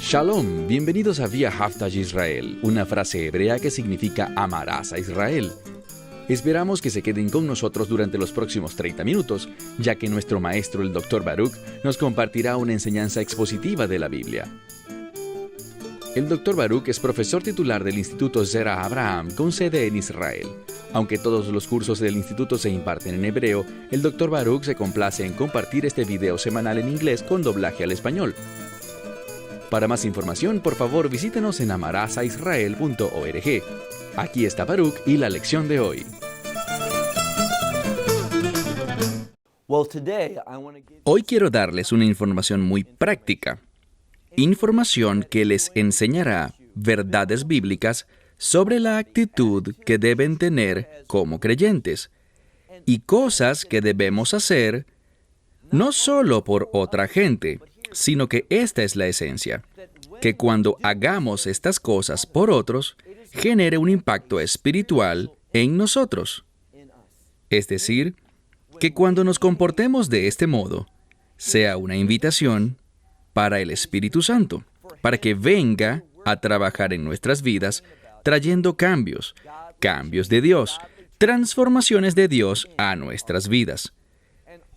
Shalom, bienvenidos a Vía Haftaj Israel, una frase hebrea que significa amarás a Israel. Esperamos que se queden con nosotros durante los próximos 30 minutos, ya que nuestro maestro, el Dr. Baruch, nos compartirá una enseñanza expositiva de la Biblia. El Dr. Baruch es profesor titular del Instituto Zera Abraham con sede en Israel. Aunque todos los cursos del instituto se imparten en hebreo, el Dr. Baruch se complace en compartir este video semanal en inglés con doblaje al español. Para más información, por favor, visítenos en amarasaisrael.org. Aquí está Baruch y la lección de hoy. Hoy quiero darles una información muy práctica. Información que les enseñará verdades bíblicas sobre la actitud que deben tener como creyentes y cosas que debemos hacer no solo por otra gente, sino que esta es la esencia, que cuando hagamos estas cosas por otros, genere un impacto espiritual en nosotros. Es decir, que cuando nos comportemos de este modo, sea una invitación para el Espíritu Santo, para que venga a trabajar en nuestras vidas, trayendo cambios de Dios, transformaciones de Dios a nuestras vidas.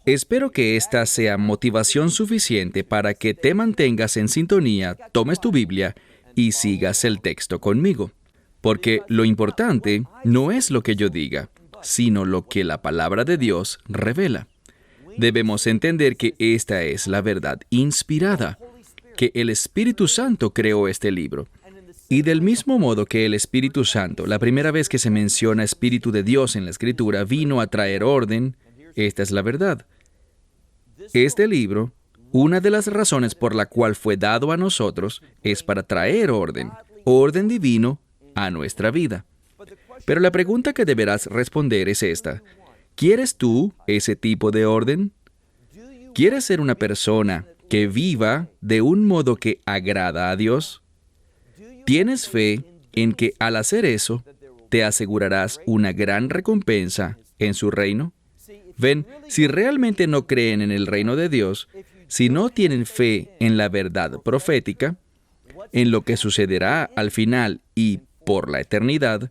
Espero que esta sea motivación suficiente para que te mantengas en sintonía, tomes tu Biblia y sigas el texto conmigo. Porque lo importante no es lo que yo diga, sino lo que la palabra de Dios revela. Debemos entender que esta es la verdad inspirada, que el Espíritu Santo creó este libro. Y del mismo modo que el Espíritu Santo, la primera vez que se menciona Espíritu de Dios en la Escritura, vino a traer orden, esta es la verdad. Este libro, una de las razones por la cual fue dado a nosotros, es para traer orden divino a nuestra vida. Pero la pregunta que deberás responder es esta: ¿quieres tú ese tipo de orden? ¿Quieres ser una persona que viva de un modo que agrada a Dios? ¿Tienes fe en que al hacer eso, te asegurarás una gran recompensa en su reino? Ven, si realmente no creen en el reino de Dios, si no tienen fe en la verdad profética, en lo que sucederá al final y por la eternidad,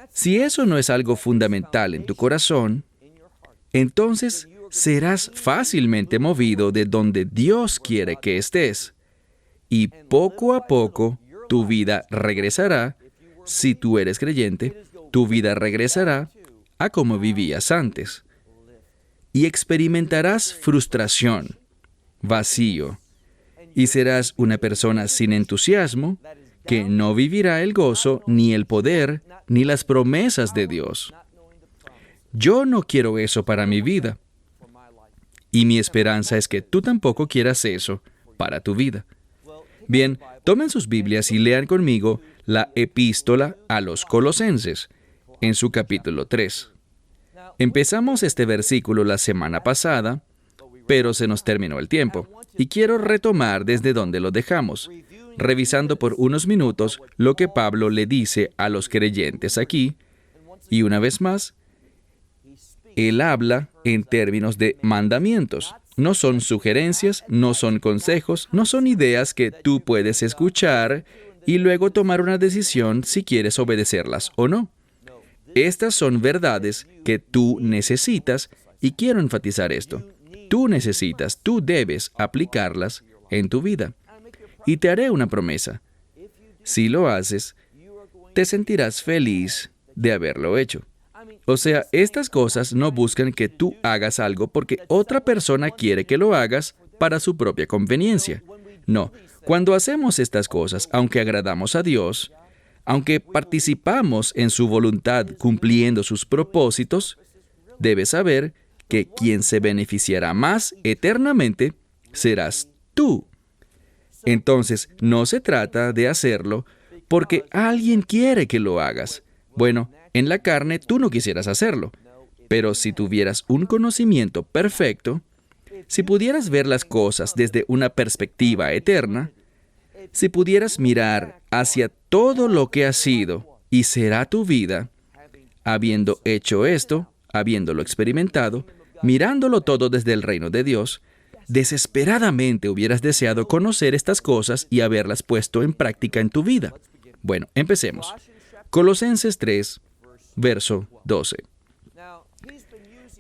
si eso no es algo fundamental en tu corazón, entonces serás fácilmente movido de donde Dios quiere que estés. Y poco a poco, tu vida regresará, si tú eres creyente, tu vida regresará a como vivías antes. Y experimentarás frustración, vacío, y serás una persona sin entusiasmo que no vivirá el gozo, ni el poder, ni las promesas de Dios. Yo no quiero eso para mi vida, y mi esperanza es que tú tampoco quieras eso para tu vida. Bien, tomen sus Biblias y lean conmigo la epístola a los Colosenses, en su capítulo 3. Empezamos este versículo la semana pasada, pero se nos terminó el tiempo, y quiero retomar desde donde lo dejamos, revisando por unos minutos lo que Pablo le dice a los creyentes aquí, y una vez más, él habla en términos de mandamientos. No son sugerencias, no son consejos, no son ideas que tú puedes escuchar y luego tomar una decisión si quieres obedecerlas o no. Estas son verdades que tú necesitas, y quiero enfatizar esto. Tú debes aplicarlas en tu vida. Y te haré una promesa. Si lo haces, te sentirás feliz de haberlo hecho. O sea, estas cosas no buscan que tú hagas algo porque otra persona quiere que lo hagas para su propia conveniencia. No, cuando hacemos estas cosas, aunque agradamos a Dios, aunque participamos en su voluntad cumpliendo sus propósitos, debes saber que quien se beneficiará más eternamente serás tú. Entonces, no se trata de hacerlo porque alguien quiere que lo hagas. Bueno, en la carne tú no quisieras hacerlo, pero si tuvieras un conocimiento perfecto, si pudieras ver las cosas desde una perspectiva eterna, si pudieras mirar hacia todo lo que ha sido y será tu vida, habiendo hecho esto, habiéndolo experimentado, mirándolo todo desde el reino de Dios, desesperadamente hubieras deseado conocer estas cosas y haberlas puesto en práctica en tu vida. Bueno, empecemos. Colosenses 3, verso 12.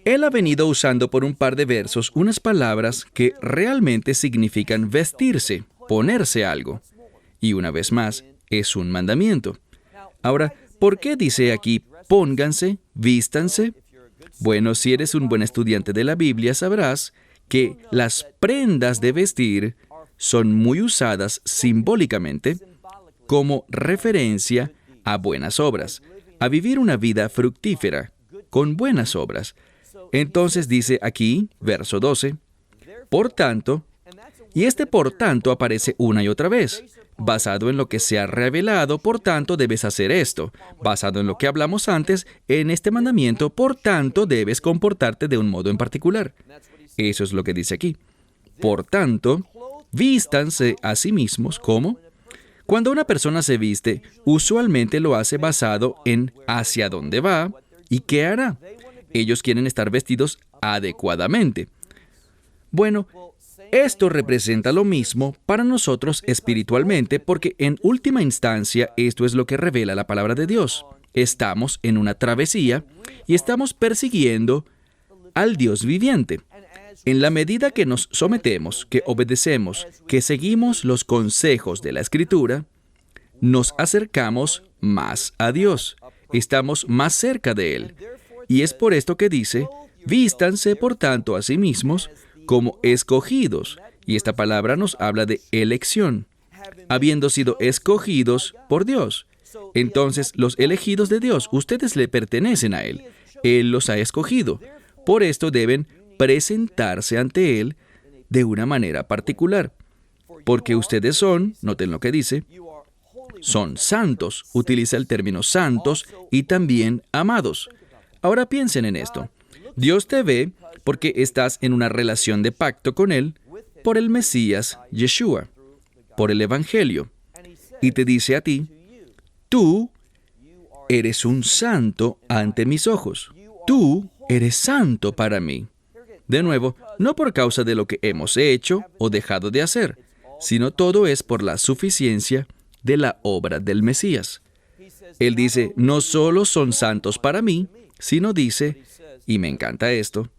Él ha venido usando por un par de versos unas palabras que realmente significan vestirse, ponerse algo. Y una vez más, es un mandamiento. Ahora, ¿por qué dice aquí pónganse, vístanse? Bueno, si eres un buen estudiante de la Biblia, sabrás que las prendas de vestir son muy usadas simbólicamente como referencia a buenas obras, a vivir una vida fructífera, con buenas obras. Entonces dice aquí, verso 12, por tanto, y este por tanto aparece una y otra vez. Basado en lo que se ha revelado, por tanto, debes hacer esto. Basado en lo que hablamos antes, en este mandamiento, por tanto, debes comportarte de un modo en particular. Eso es lo que dice aquí. Por tanto, vístanse a sí mismos como... Cuando una persona se viste, usualmente lo hace basado en hacia dónde va y qué hará. Ellos quieren estar vestidos adecuadamente. Bueno, esto representa lo mismo para nosotros espiritualmente, porque en última instancia esto es lo que revela la palabra de Dios. Estamos en una travesía y estamos persiguiendo al Dios viviente. En la medida que nos sometemos, que obedecemos, que seguimos los consejos de la Escritura, nos acercamos más a Dios. Estamos más cerca de Él. Y es por esto que dice, vístanse por tanto a sí mismos como escogidos. Y esta palabra nos habla de elección, habiendo sido escogidos por Dios. Entonces, los elegidos de Dios, ustedes le pertenecen a Él. Él los ha escogido. Por esto deben presentarse ante Él de una manera particular. Porque ustedes son, noten lo que dice, son santos. Utiliza el término santos y también amados. Ahora piensen en esto. Dios te ve porque estás en una relación de pacto con Él por el Mesías, Yeshua, por el Evangelio. Y te dice a ti, tú eres un santo ante mis ojos. Tú eres santo para mí. De nuevo, no por causa de lo que hemos hecho o dejado de hacer, sino todo es por la suficiencia de la obra del Mesías. Él dice, no solo son santos para mí, sino dice, y me encanta esto,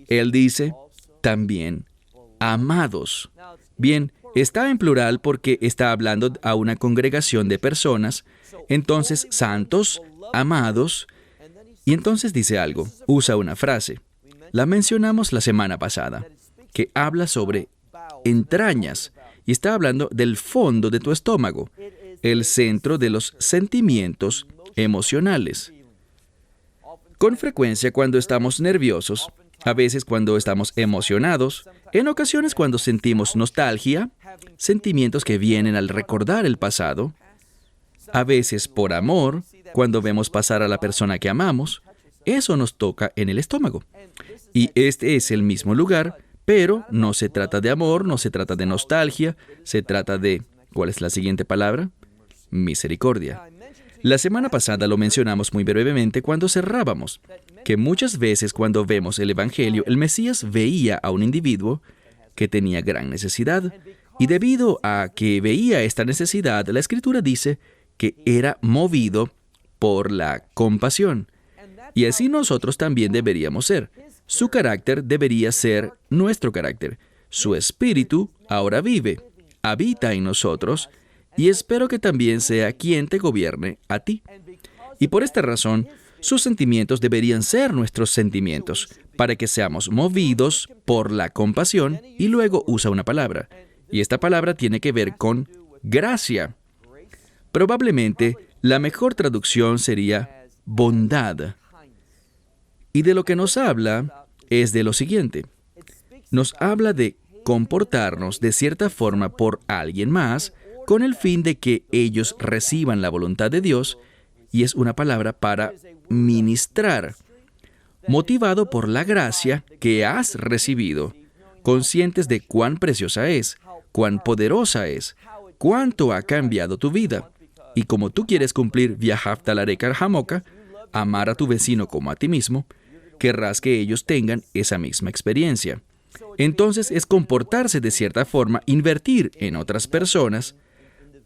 Él dice, también amados. Bien, está en plural porque está hablando a una congregación de personas, entonces santos, amados, y entonces dice algo, usa una frase. La mencionamos la semana pasada, que habla sobre entrañas, y está hablando del fondo de tu estómago, el centro de los sentimientos emocionales. Con frecuencia cuando estamos nerviosos, a veces cuando estamos emocionados, en ocasiones cuando sentimos nostalgia, sentimientos que vienen al recordar el pasado, a veces por amor, cuando vemos pasar a la persona que amamos, eso nos toca en el estómago. Y este es el mismo lugar, pero no se trata de amor, no se trata de nostalgia, se trata de, ¿cuál es la siguiente palabra? Misericordia. La semana pasada lo mencionamos muy brevemente cuando cerrábamos, que muchas veces cuando vemos el Evangelio, el Mesías veía a un individuo que tenía gran necesidad, y debido a que veía esta necesidad, la Escritura dice que era movido por la compasión. Y así nosotros también deberíamos ser. Su carácter debería ser nuestro carácter. Su espíritu ahora vive, habita en nosotros, y espero que también sea quien te gobierne a ti. Y por esta razón, sus sentimientos deberían ser nuestros sentimientos, para que seamos movidos por la compasión, y luego usa una palabra. Y esta palabra tiene que ver con gracia. Probablemente, la mejor traducción sería bondad. Y de lo que nos habla es de lo siguiente. Nos habla de comportarnos de cierta forma por alguien más con el fin de que ellos reciban la voluntad de Dios, y es una palabra para ministrar, motivado por la gracia que has recibido, conscientes de cuán preciosa es, cuán poderosa es, cuánto ha cambiado tu vida. Y como tú quieres cumplir Viahavta Larekar Hamoka, amar a tu vecino como a ti mismo, querrás que ellos tengan esa misma experiencia. Entonces es comportarse de cierta forma, invertir en otras personas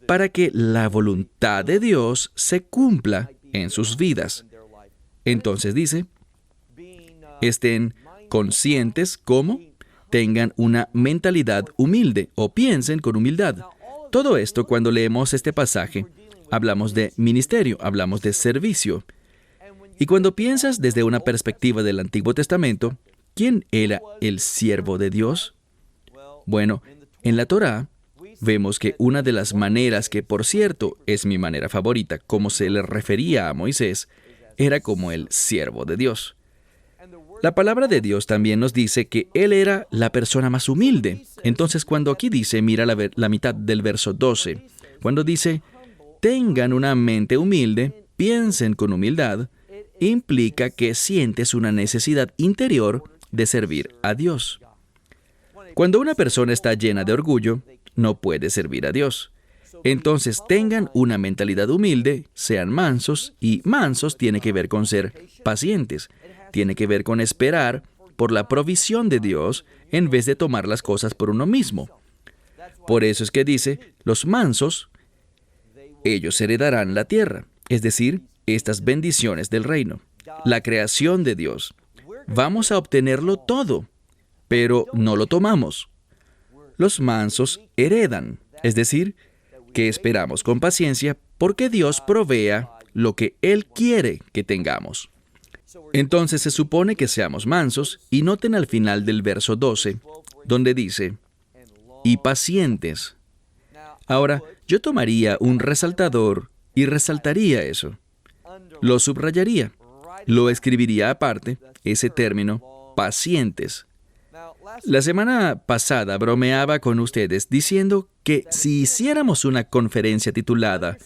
para que la voluntad de Dios se cumpla en sus vidas. Entonces dice, estén conscientes cómo tengan una mentalidad humilde o piensen con humildad. Todo esto, cuando leemos este pasaje, hablamos de ministerio, hablamos de servicio. Y cuando piensas desde una perspectiva del Antiguo Testamento, ¿quién era el siervo de Dios? Bueno, en la Torá vemos que una de las maneras que, por cierto, es mi manera favorita, como se le refería a Moisés, era como el siervo de Dios. La palabra de Dios también nos dice que él era la persona más humilde. Entonces, cuando aquí dice, mira la mitad del verso 12, cuando dice, tengan una mente humilde, piensen con humildad, implica que sientes una necesidad interior de servir a Dios. Cuando una persona está llena de orgullo, no puede servir a Dios. Entonces tengan una mentalidad humilde, sean mansos, y mansos tiene que ver con ser pacientes, tiene que ver con esperar por la provisión de Dios en vez de tomar las cosas por uno mismo. Por eso es que dice, los mansos, ellos heredarán la tierra, es decir, estas bendiciones del reino, la creación de Dios. Vamos a obtenerlo todo, pero no lo tomamos. Los mansos heredan, es decir, que esperamos con paciencia porque Dios provea lo que Él quiere que tengamos. Entonces se supone que seamos mansos, y noten al final del verso 12, donde dice, y pacientes. Ahora, yo tomaría un resaltador y resaltaría eso. Lo subrayaría. Lo escribiría aparte, ese término, pacientes. La semana pasada bromeaba con ustedes diciendo que si hiciéramos una conferencia titulada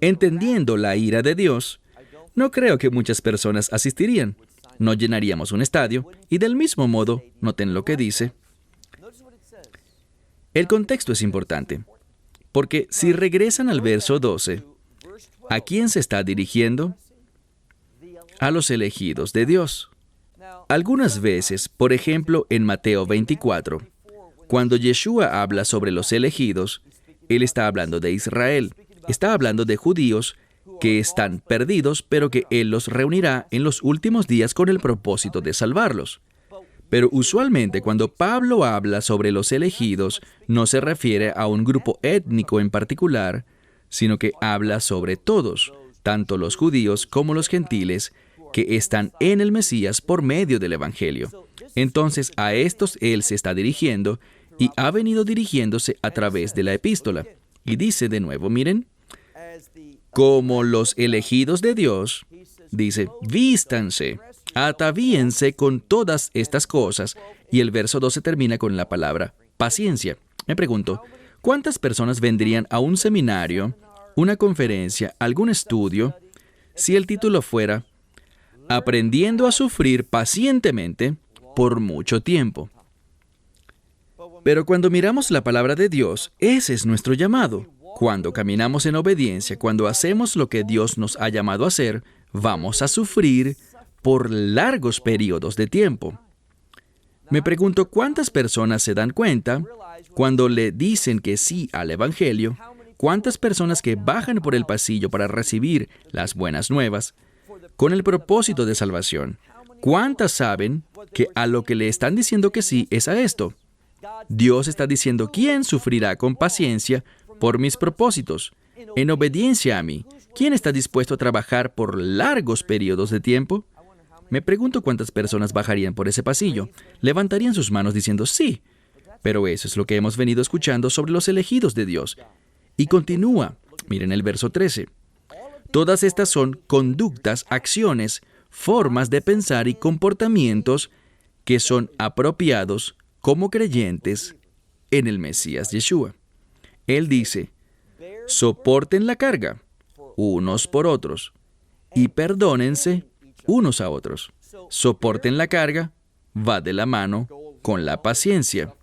Entendiendo la ira de Dios, no creo que muchas personas asistirían. No llenaríamos un estadio y del mismo modo, noten lo que dice. El contexto es importante, porque si regresan al verso 12, ¿a quién se está dirigiendo? A los elegidos de Dios. Algunas veces, por ejemplo, en Mateo 24, cuando Yeshua habla sobre los elegidos, Él está hablando de Israel, está hablando de judíos que están perdidos, pero que Él los reunirá en los últimos días con el propósito de salvarlos. Pero usualmente cuando Pablo habla sobre los elegidos, no se refiere a un grupo étnico en particular, sino que habla sobre todos, tanto los judíos como los gentiles, que están en el Mesías por medio del Evangelio. Entonces a estos Él se está dirigiendo y ha venido dirigiéndose a través de la epístola. Y dice de nuevo, miren, como los elegidos de Dios, dice, vístanse, atavíense con todas estas cosas. Y el verso 12 termina con la palabra paciencia. Me pregunto, ¿cuántas personas vendrían a un seminario, una conferencia, algún estudio, si el título fuera Aprendiendo a sufrir pacientemente por mucho tiempo? Pero cuando miramos la palabra de Dios, ese es nuestro llamado. Cuando caminamos en obediencia, cuando hacemos lo que Dios nos ha llamado a hacer, vamos a sufrir por largos periodos de tiempo. Me pregunto, ¿cuántas personas se dan cuenta cuando le dicen que sí al Evangelio? ¿Cuántas personas que bajan por el pasillo para recibir las buenas nuevas con el propósito de salvación? ¿Cuántas saben que a lo que le están diciendo que sí es a esto? Dios está diciendo, ¿quién sufrirá con paciencia por mis propósitos, en obediencia a mí? ¿Quién está dispuesto a trabajar por largos periodos de tiempo? Me pregunto cuántas personas bajarían por ese pasillo, levantarían sus manos diciendo sí. Pero eso es lo que hemos venido escuchando sobre los elegidos de Dios. Y continúa, miren el verso 13. Todas estas son conductas, acciones, formas de pensar y comportamientos que son apropiados como creyentes en el Mesías Yeshua. Él dice, soporten la carga unos por otros y perdónense unos a otros. Soporten la carga va de la mano con la paciencia.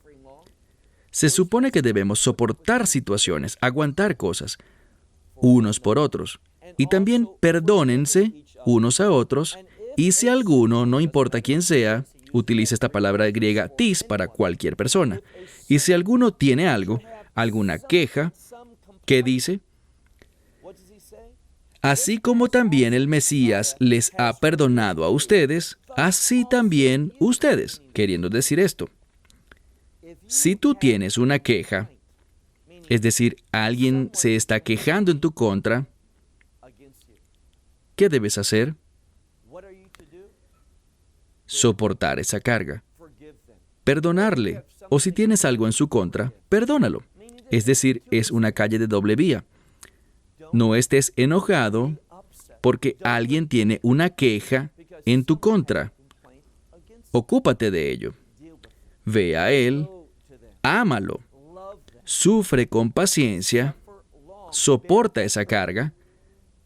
Se supone que debemos soportar situaciones, aguantar cosas, unos por otros. Y también perdónense unos a otros, y si alguno, no importa quién sea, utiliza esta palabra griega tis para cualquier persona. Y si alguno tiene algo, alguna queja, ¿qué dice? Así como también el Mesías les ha perdonado a ustedes, así también ustedes, queriendo decir esto. Si tú tienes una queja, es decir, alguien se está quejando en tu contra, ¿qué debes hacer? Soportar esa carga. Perdonarle. O si tienes algo en su contra, perdónalo. Es decir, es una calle de doble vía. No estés enojado porque alguien tiene una queja en tu contra. Ocúpate de ello. Ve a él, ámalo, sufre con paciencia, soporta esa carga,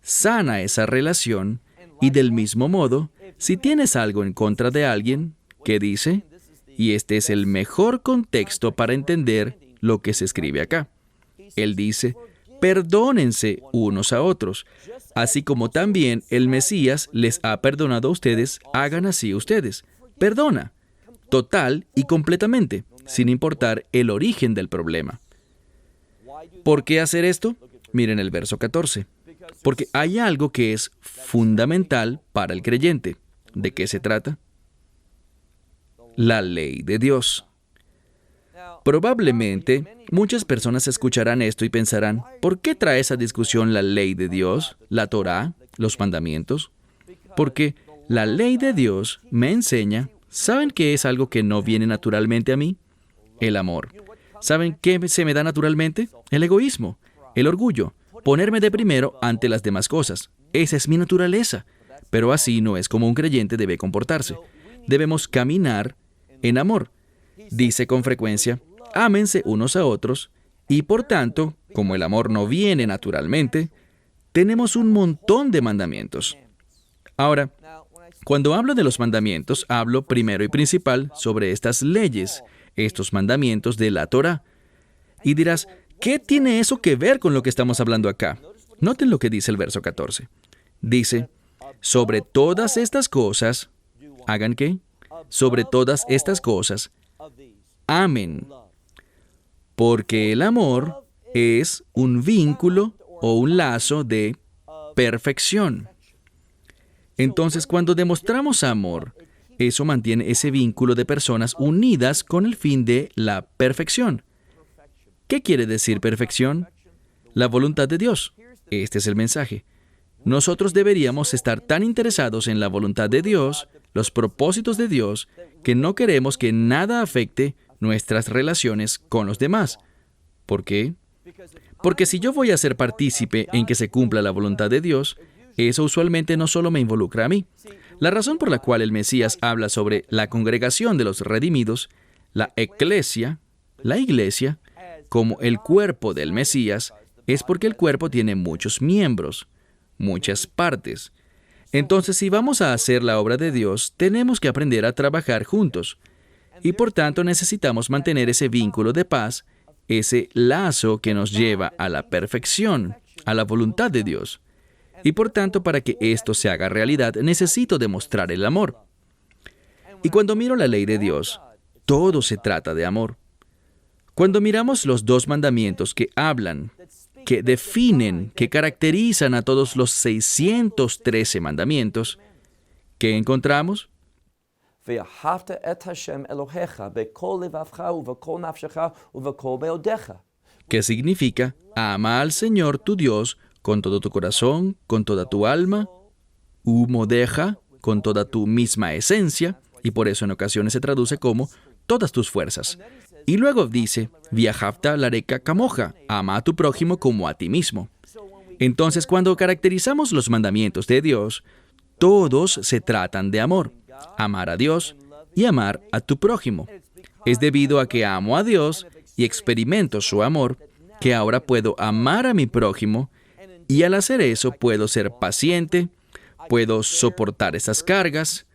sana esa relación y del mismo modo, si tienes algo en contra de alguien, ¿qué dice? Y este es el mejor contexto para entender lo que se escribe acá. Él dice, perdónense unos a otros, así como también el Mesías les ha perdonado a ustedes, hagan así ustedes. Perdona, total y completamente, sin importar el origen del problema. ¿Por qué hacer esto? Miren el verso 14. Porque hay algo que es fundamental para el creyente. ¿De qué se trata? La ley de Dios. Probablemente, muchas personas escucharán esto y pensarán, ¿por qué trae esa discusión la ley de Dios, la Torá, los mandamientos? Porque la ley de Dios me enseña, ¿saben qué es algo que no viene naturalmente a mí? El amor. ¿Saben qué se me da naturalmente? El egoísmo, el orgullo, ponerme de primero ante las demás cosas. Esa es mi naturaleza. Pero así no es como un creyente debe comportarse. Debemos caminar en amor. Dice con frecuencia, ámense unos a otros, y por tanto, como el amor no viene naturalmente, tenemos un montón de mandamientos. Ahora, cuando hablo de los mandamientos, hablo primero y principal sobre estas leyes, estos mandamientos de la Torá. Y dirás, ¿qué tiene eso que ver con lo que estamos hablando acá? Noten lo que dice el verso 14. Dice, sobre todas estas cosas, ¿hagan qué? Sobre todas estas cosas, amen. Porque el amor es un vínculo o un lazo de perfección. Entonces, cuando demostramos amor, eso mantiene ese vínculo de personas unidas con el fin de la perfección. ¿Qué quiere decir perfección? La voluntad de Dios. Este es el mensaje. Nosotros deberíamos estar tan interesados en la voluntad de Dios, los propósitos de Dios, que no queremos que nada afecte nuestras relaciones con los demás. ¿Por qué? Porque si yo voy a ser partícipe en que se cumpla la voluntad de Dios, eso usualmente no solo me involucra a mí. La razón por la cual el Mesías habla sobre la congregación de los redimidos, la eclesia, la iglesia, como el cuerpo del Mesías, es porque el cuerpo tiene muchos miembros, muchas partes. Entonces, si vamos a hacer la obra de Dios, tenemos que aprender a trabajar juntos. Y por tanto necesitamos mantener ese vínculo de paz, ese lazo que nos lleva a la perfección, a la voluntad de Dios. Y por tanto, para que esto se haga realidad, necesito demostrar el amor. Y cuando miro la ley de Dios, todo se trata de amor. Cuando miramos los dos mandamientos que hablan, que definen, que caracterizan a todos los 613 mandamientos, ¿qué encontramos? ¿Qué significa? Ama al Señor tu Dios con todo tu corazón, con toda tu alma, umodeja, con toda tu misma esencia, y por eso en ocasiones se traduce como todas tus fuerzas. Y luego dice, viajafta lareca camoja, ama a tu prójimo como a ti mismo. Entonces, cuando caracterizamos los mandamientos de Dios, todos se tratan de amor, amar a Dios y amar a tu prójimo. Es debido a que amo a Dios y experimento su amor, que ahora puedo amar a mi prójimo, y al hacer eso puedo ser paciente, puedo soportar esas cargas,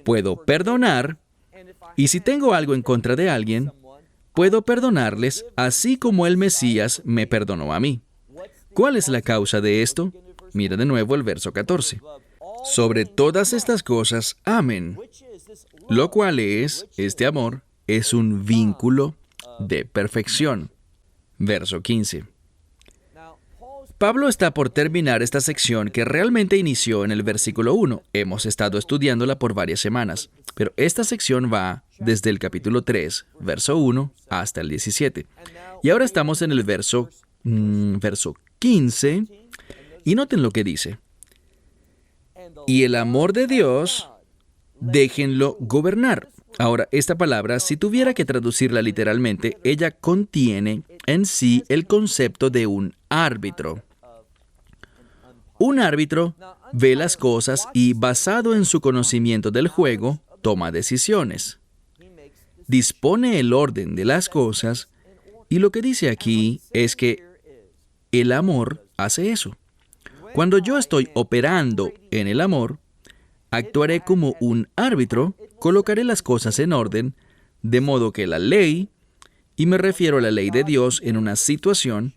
puedo perdonar, y si tengo algo en contra de alguien, puedo perdonarles así como el Mesías me perdonó a mí. ¿Cuál es la causa de esto? Mira de nuevo el verso 14. Sobre todas estas cosas, amen. lo cual este amor es un vínculo de perfección. Verso 15. Pablo está por terminar esta sección que realmente inició en el versículo 1. Hemos estado estudiándola por varias semanas, pero esta sección va desde el capítulo 3, verso 1, hasta el 17. Y ahora estamos en el verso 15, y noten lo que dice. Y el amor de Dios, déjenlo gobernar. Ahora, esta palabra, si tuviera que traducirla literalmente, ella contiene en sí el concepto de un árbitro. Un árbitro ve las cosas y, basado en su conocimiento del juego, toma decisiones. Dispone el orden de las cosas, y lo que dice aquí es que el amor hace eso. Cuando yo estoy operando en el amor, actuaré como un árbitro, colocaré las cosas en orden, de modo que la ley, y me refiero a la ley de Dios en una situación,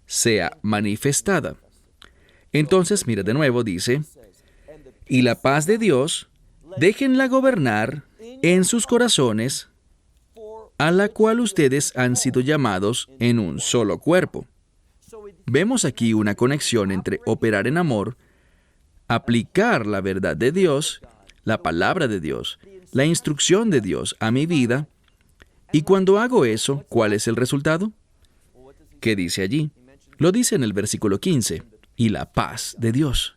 sea manifestada. Entonces, mira de nuevo, dice, y la paz de Dios, déjenla gobernar en sus corazones, a la cual ustedes han sido llamados en un solo cuerpo. Vemos aquí una conexión entre operar en amor, aplicar la verdad de Dios, la palabra de Dios, la instrucción de Dios a mi vida, y cuando hago eso, ¿cuál es el resultado? ¿Qué dice allí? Lo dice en el versículo 15, y la paz de Dios.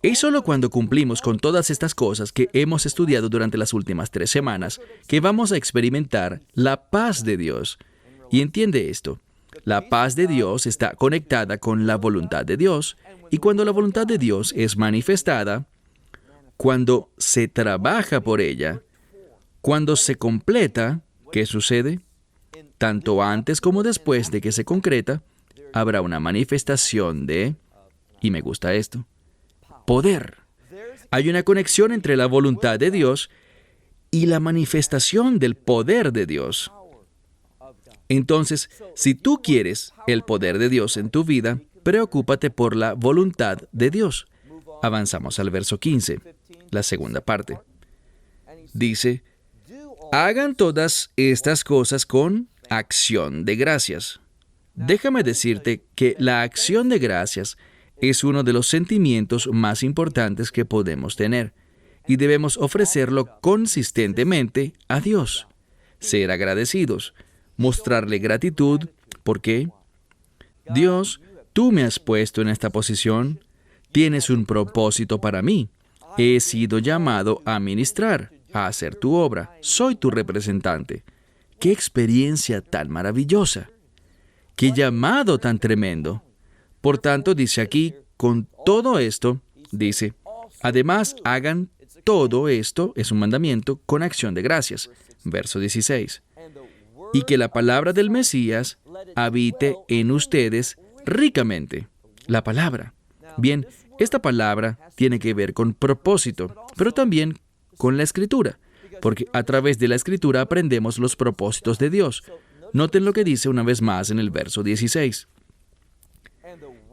Es solo cuando cumplimos con todas estas cosas que hemos estudiado durante las últimas 3 semanas que vamos a experimentar la paz de Dios. Y entiende esto, la paz de Dios está conectada con la voluntad de Dios, y cuando la voluntad de Dios es manifestada, cuando se trabaja por ella, cuando se completa, ¿qué sucede? Tanto antes como después de que se concreta, habrá una manifestación de, y me gusta esto, poder. Hay una conexión entre la voluntad de Dios y la manifestación del poder de Dios. Entonces, si tú quieres el poder de Dios en tu vida, preocúpate por la voluntad de Dios. Avanzamos al verso 15, la segunda parte. Dice, hagan todas estas cosas con acción de gracias. Déjame decirte que la acción de gracias es uno de los sentimientos más importantes que podemos tener, y debemos ofrecerlo consistentemente a Dios. Ser agradecidos, mostrarle gratitud, porque Dios, tú me has puesto en esta posición, tienes un propósito para mí. He sido llamado a ministrar, a hacer tu obra. Soy tu representante. ¡Qué experiencia tan maravillosa! ¡Qué llamado tan tremendo! Por tanto, dice aquí, con todo esto, dice, además hagan todo esto, es un mandamiento, con acción de gracias. Verso 16. Y que la palabra del Mesías habite en ustedes ricamente. La palabra. Bien, esta palabra tiene que ver con propósito, pero también con la Escritura, porque a través de la Escritura aprendemos los propósitos de Dios. Noten lo que dice una vez más en el verso 16.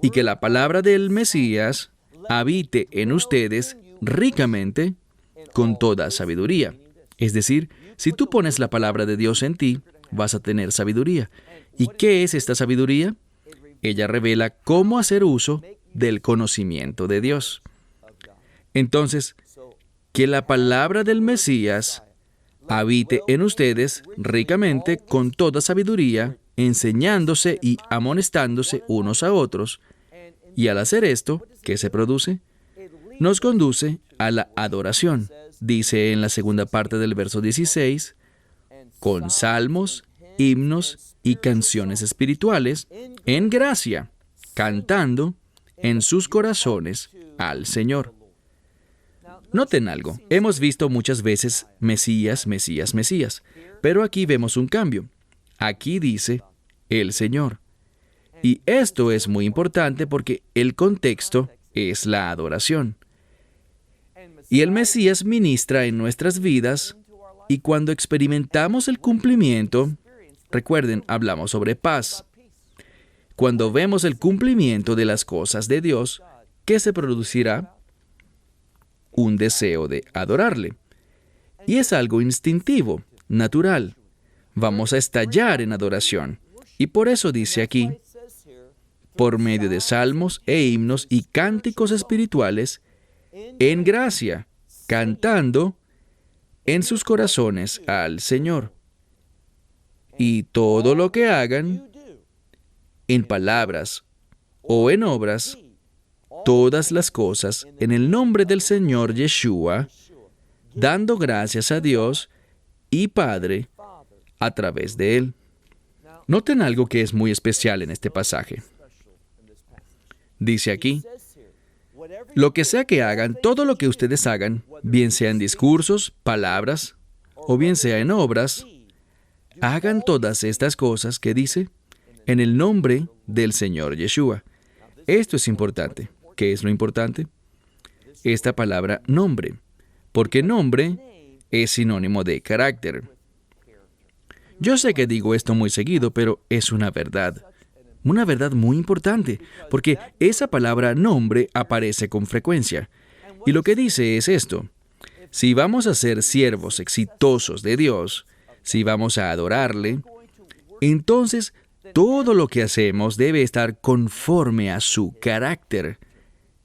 Y que la palabra del Mesías habite en ustedes ricamente con toda sabiduría. Es decir, si tú pones la palabra de Dios en ti, vas a tener sabiduría. ¿Y qué es esta sabiduría? Ella revela cómo hacer uso del conocimiento de Dios. Entonces, que la palabra del Mesías habite en ustedes ricamente con toda sabiduría, enseñándose y amonestándose unos a otros. Y al hacer esto, ¿qué se produce? Nos conduce a la adoración. Dice en la segunda parte del verso 16, con salmos, himnos y canciones espirituales, en gracia, cantando en sus corazones al Señor. Noten algo, hemos visto muchas veces Mesías, Mesías, Mesías, pero aquí vemos un cambio. Aquí dice el Señor. Y esto es muy importante porque el contexto es la adoración. Y el Mesías ministra en nuestras vidas, y cuando experimentamos el cumplimiento, recuerden, hablamos sobre paz. Cuando vemos el cumplimiento de las cosas de Dios, ¿qué se producirá? Un deseo de adorarle. Y es algo instintivo, natural. Vamos a estallar en adoración. Y por eso dice aquí, por medio de salmos e himnos y cánticos espirituales, en gracia, cantando en sus corazones al Señor. Y todo lo que hagan, en palabras o en obras, todas las cosas en el nombre del Señor Yeshua, dando gracias a Dios y Padre a través de Él. Noten algo que es muy especial en este pasaje. Dice aquí, lo que sea que hagan, todo lo que ustedes hagan, bien sea en discursos, palabras, o bien sea en obras, hagan todas estas cosas que dice, en el nombre del Señor Yeshua. Esto es importante. ¿Qué es lo importante? Esta palabra nombre, porque nombre es sinónimo de carácter. Yo sé que digo esto muy seguido, pero es una verdad muy importante, porque esa palabra nombre aparece con frecuencia. Y lo que dice es esto: si vamos a ser siervos exitosos de Dios, si vamos a adorarle, entonces todo lo que hacemos debe estar conforme a su carácter.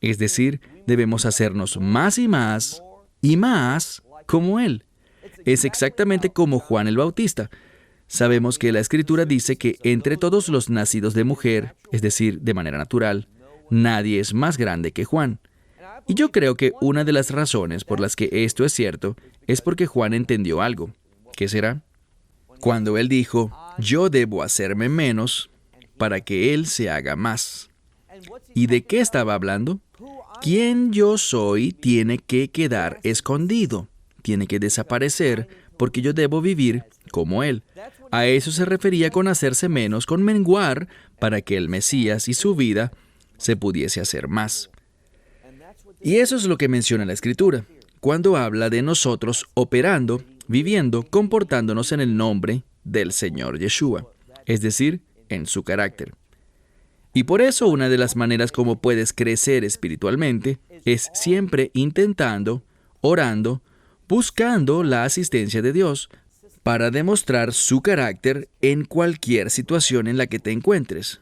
Es decir, debemos hacernos más y más y más como Él. Es exactamente como Juan el Bautista. Sabemos que la Escritura dice que entre todos los nacidos de mujer, es decir, de manera natural, nadie es más grande que Juan. Y yo creo que una de las razones por las que esto es cierto es porque Juan entendió algo. ¿Qué será? Cuando él dijo, yo debo hacerme menos para que Él se haga más. ¿Y de qué estaba hablando? Quien yo soy tiene que quedar escondido, tiene que desaparecer, porque yo debo vivir como Él. A eso se refería con hacerse menos, con menguar, para que el Mesías y su vida se pudiese hacer más. Y eso es lo que menciona la Escritura, cuando habla de nosotros operando, viviendo, comportándonos en el nombre del Señor Yeshua, es decir, en su carácter. Y por eso una de las maneras como puedes crecer espiritualmente es siempre intentando, orando, buscando la asistencia de Dios para demostrar su carácter en cualquier situación en la que te encuentres.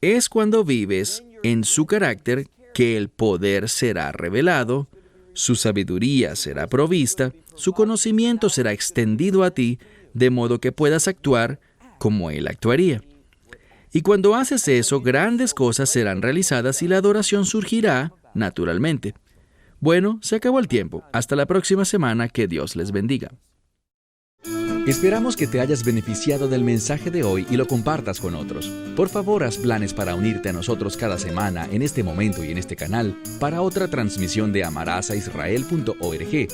Es cuando vives en su carácter que el poder será revelado, su sabiduría será provista, su conocimiento será extendido a ti, de modo que puedas actuar como Él actuaría. Y cuando haces eso, grandes cosas serán realizadas y la adoración surgirá naturalmente. Bueno, se acabó el tiempo. Hasta la próxima semana. Que Dios les bendiga. Esperamos que te hayas beneficiado del mensaje de hoy y lo compartas con otros. Por favor, haz planes para unirte a nosotros cada semana en este momento y en este canal para otra transmisión de amarazaisrael.org.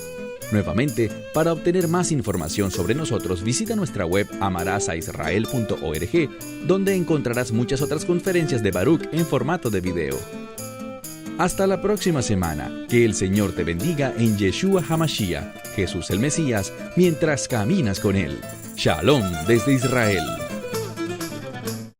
Nuevamente, para obtener más información sobre nosotros, visita nuestra web amarazaisrael.org, donde encontrarás muchas otras conferencias de Baruch en formato de video. Hasta la próxima semana. Que el Señor te bendiga en Yeshua HaMashiach, Jesús el Mesías, mientras caminas con Él. Shalom desde Israel.